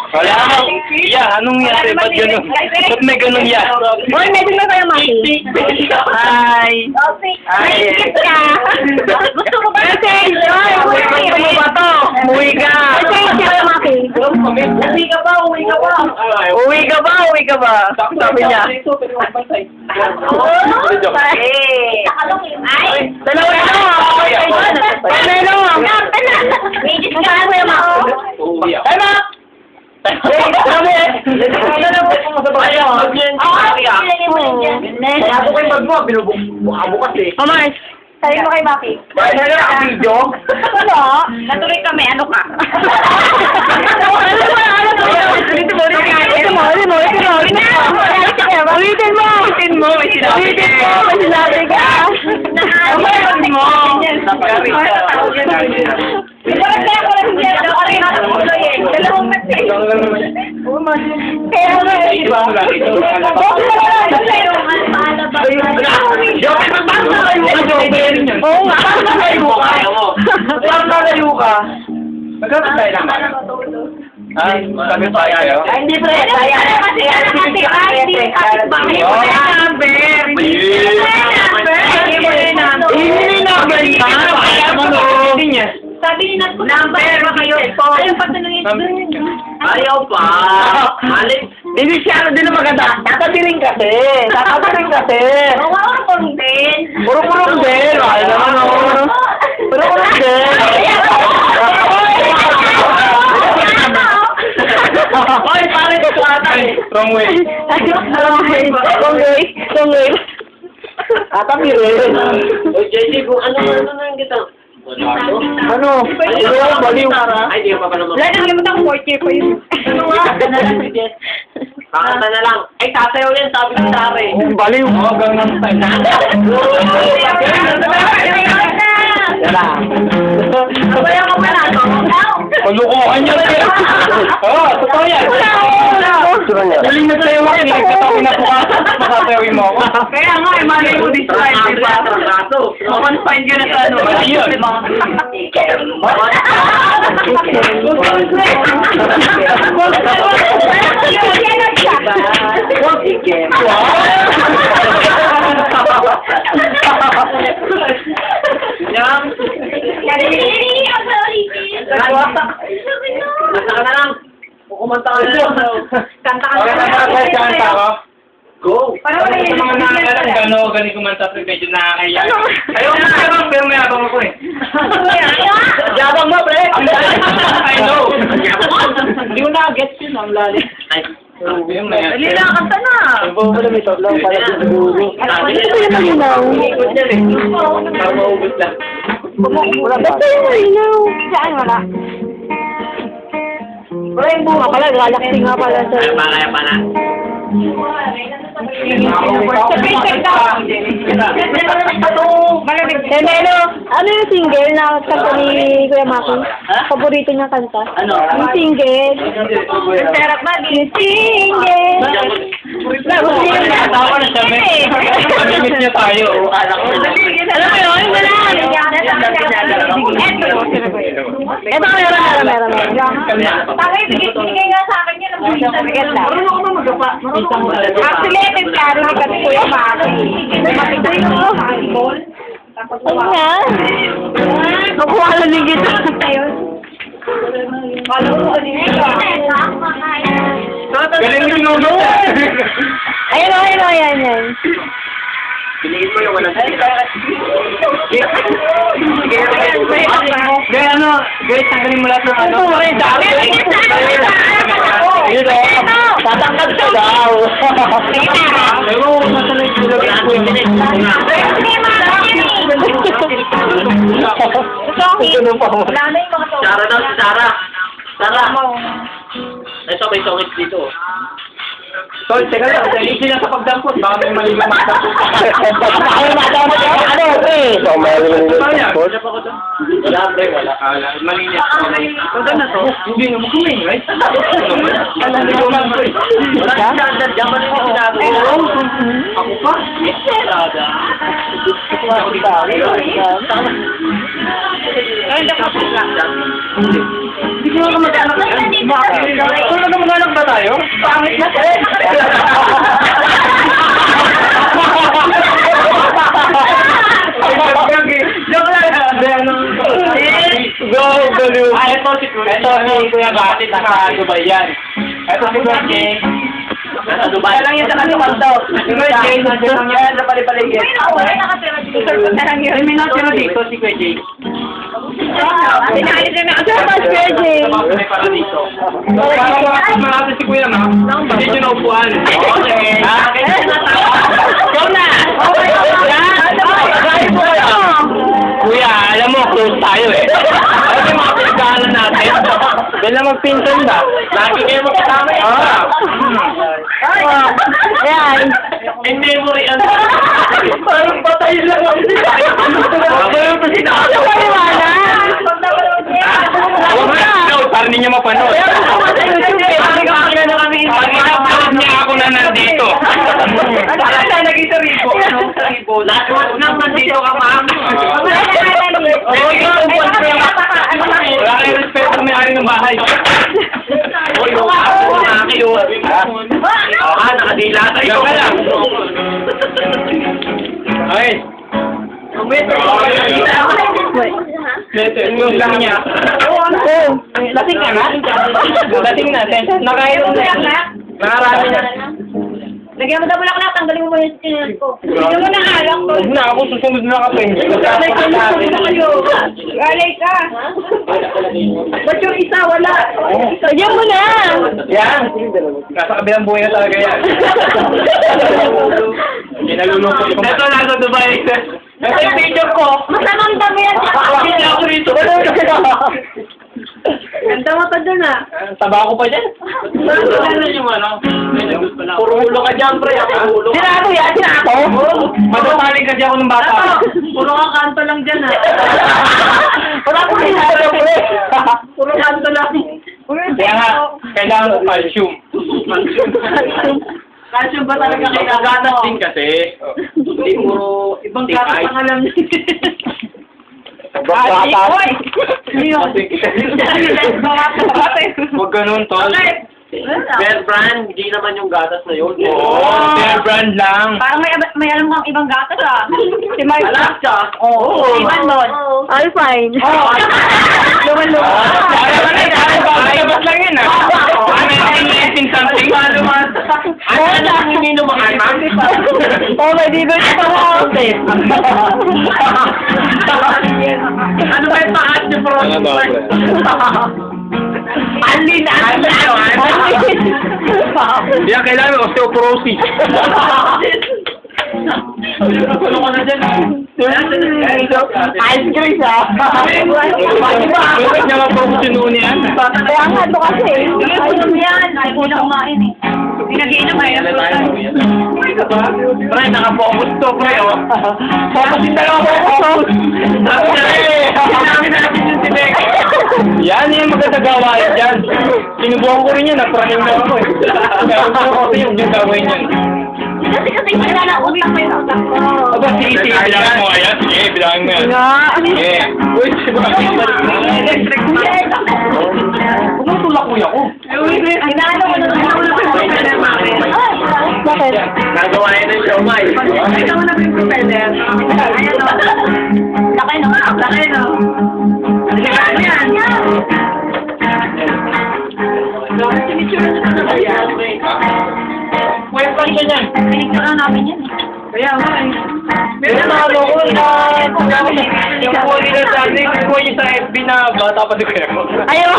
Wala mo. Yeah, anong yan? Ba't ganun? Ba't may ganun yan? Hoy, medyo na kayo, Maki. Hi! Hi! Gusto ko ba? Kasi, Gusto mo ba to? Uwi ka! Maki. Uwi ka ba? Uwi ka ba? Uwi ka ba? Uwi ka ba? Sabi niya. Ay! Dalawa na! Omar, sabi mo kay Maki. Ano? Natuloy kami, ano ka? Oo nga, nalayo ka. Magkakit tayo naman. Sabi tayo kayo? Hindi pre, kaya sabi ni Nat ko number kayo po. Ayaw pa tanungin doon. Ayaw pa. Alin? Hindi siya ano din na maganda. Tatabirin kasi. Urong din. Puro-puro din. Ay naman o. Puro-puro din. Ay, pare ko sa atay. Wrong way. Wrong way. Tatabirin. O, JJ, kung ano nang kita? Ano? Baliw. Ay, di pa naman. Wala na naman ang 4K pa yun. Pakanta na lang. Ay, tasayaw yan, sabi ni Sari. Baliw. Oo, ganun tayo. Wala ko pala. Palukuhan niya rin. Oo, totoo yan. Galing na sa'yo ako. Katapin na pukasan. Masasayawin mo ako. Kaya nga, mali mo this time, di ba? Makonfine ka na sa ano. Ayun. Kanta ka na lang. Kumanta ka na lang. Kanta ka Okay, kanta ko. Go! Parang wala Sa mga nakakalang gano'n, galing kumanta sa medyo nakakaya. Ayaw mo na pero may abang ako eh. Yabang mo, pre! I know! Hindi mo na-gets yun, ang lalim. Dali na, kanta na! Wala may tawag lang pala siguro. Ano ba yung malinaw? Ikot yan eh. Para maubos lang. Ba't yung malinaw? Saan wala? Wala yung bunga pala, galaxy nga pala sa... Kaya pala. Sa Facebook ka! Malamig. Ano yung single na kanta ni Kuya Maki? Paborito niya kanta? Ano? Yung single. Sarap ba? Yung single. Tawa na siya, may. Mamimit niya tayo. Alam mo yun? Wala. Ito, meron. Bakit? Bigay nga sa akin yun. Marunong ako magapa. Actually, ito yung klaro ni kasi Kuya Maki. Matibay mo. Ay nga. Makuha na din kita. Galing yung nuno. Ayan. Piliin mo yung walang Gaya ano, guys, tanggalin mo lahat ng ano. Yun o, tatangkad ka daw. Pero, masanay ko lang yung Sara daw, si Sara. Sara. Ay, so may songit dito. Tol, teka lang. Easy lang sa pagdampot. Baka may mali yung matampot. Ay, madama ka. Ano, eh? So, mali yung Wala. support. Wala, pre. Wala. Mali niya. Ito na to. Hindi nga mo kumain, right? Alam mo naman, pre. Wala si standard. Yaman yung sinabi. Ako pa? Ay, hindi ako Hindi ko na mag-anak. Kung nag-anak ba tayo? Pangit na to. Joke lang. Go, Gulu. Ito si Kuya Batit sa Dubai yan. Ito si Kuya Jay. Nasa Dubai. Kaya lang yan sa kanilang daw. Si Kuya Jay, nandiyan lang yan sa palipaligid. Wala nakatira dito. May nakatira dito si Kuya Jay. Pinakalit na ako sa Virgin. May para dito. Para marami si Kuya na. Hindi nyo na upuan. Okay. Ikaw na! Kuya, alam mo, close tayo eh. Alam mo yung mga pinagkaanan natin? Dahil na magpinsan ba? Lagi kayo magkasama eh. Ayan. Hindi mo rin ano. Parang patay lang ako. Parang pa sinasa. Huwag na, para ninyo mapanood. Pag-upload niya ako na nandito. Para siya naging ribo. Lahat nang nandito ka, ma'am. Wala kayo respeto na may-ari ng bahay. Uy, ako na kayo. Nakadila tayo. Ka lang. Ay. Yung lang niya. Lasing ka na? Lasing na. Nakainom na. Nakarami na. Lagyan mo daw lang na, tanggalin mo yung sinulat ko. Lagyan mo na alak ko. Huwag na, ako susunod na ka pa. Galay ka na, galay ka. Ba't yung isa, wala? Lagyan mo na. Yan. Kasakabilang buhay na talaga yan. Kinalulungkot ko. Ito nasa Dubai. Ito yung picture ko. Masamang dami yan. Hindi ako rito. Ganda mo pa dun ah. Taba ko pa dyan. Ano yung ano? Puro ulo ka dyan, pre. Sina ako yan? Sina ako? Madasaling kasi ako ng bata. Puro ka kanto lang dyan ah. Wala ko rin ako, pre. Puro kanto lang. Kaya nga, kailangan ko calcium. Calcium ba talaga Kailangan gatas din kasi. Hindi puro Ibang gatas ang alam niya. Gatas. Oy! Huwag ganun, tol. Bear brand, hindi naman yung gatas na yun. Oo, Bear brand lang. Parang may alam kang ibang gatas ah. Si Mark. Alaska. Oo. Ivan doon. Alpine. Oo. Luman-luman. Dapat lang yun, ah. Ano yung something? Ano lang hindi lumakan, ma'am? Oh, may dito ito mo. Ano ba yung paas niyo, bro? Ano ba, pre? Alin, Hindi yan kailangan may osteoporosis. Ano ka na dyan? Ice cream ah. Bakit niya mag-promotion noon yan? Kaya nga ito kasi. Inom yan. Ay, una kumain eh. Pinag-iinom ay. Pre, naka-focus to, pre, oh. Focus din talaga focus. Sabi na eh. Namin na natin yung tinig. Yan yung maganda gawain dyan. Sinubukan ko rin yan, napraning na ako eh. Kaya ko yung gagawin yan. Kasi nalalautang pa yung utak ko. Aba, sige, bilangin mo ayan. Sige, bilangin mo yan. Sige. Uy, umutulak kuya ko. Inaano ko na bakit? Nagawa yan ng siomay. Ito mo na yung propeller. Ayan o. Laki no? Laki no? Ano yan? Sinitsura na na ba yan? Pwede pa siya dyan. Sinitsura namin yan eh. Kaya nga eh. Meron na ano ko na yung huli na sa atin, kuha niyo sa FB na bata pa din kayo. Ayaw.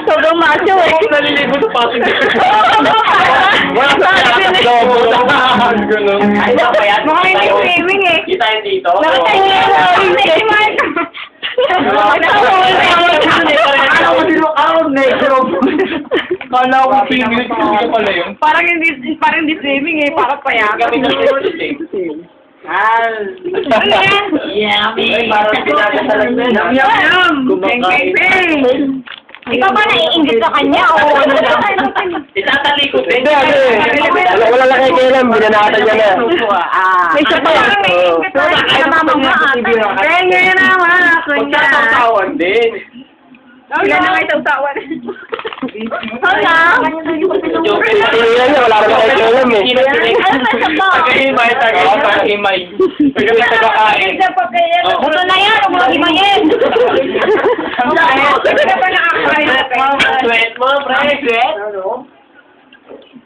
Sobrang macho eh. Ako naliligo sa passenger. Wala sa kaya sa ganun. Ay, kaya Mukhang hindi swimming eh. kita yun dito. Nakatay hindi si Mark. Kala ko singlet ko pala yun. Parang hindi swimming eh, parang payagan. Kami na Ano yan? Yummy! Ay, parang pinagkatalag na. Yum, yum! Peng, peng, peng! Ikaw ba naiingit sa kanya o ano lang? Itatalikod din. Wala lang kay Kailan, binanatan niya na. May isa pa lang naiingit sa kanya. Namamang Kaya naman ako niya. Magsasawawan din. Sila na may tawtawan. Hala? Joke. Kailan niya, wala naman kay Kailan eh. Ano na siya ba? Tagahimay, tagahimay. Tagahimay. Ito na yan, ang mga himayin. Hindi ka ba nakakain? Sweat mo, pre. Sweat?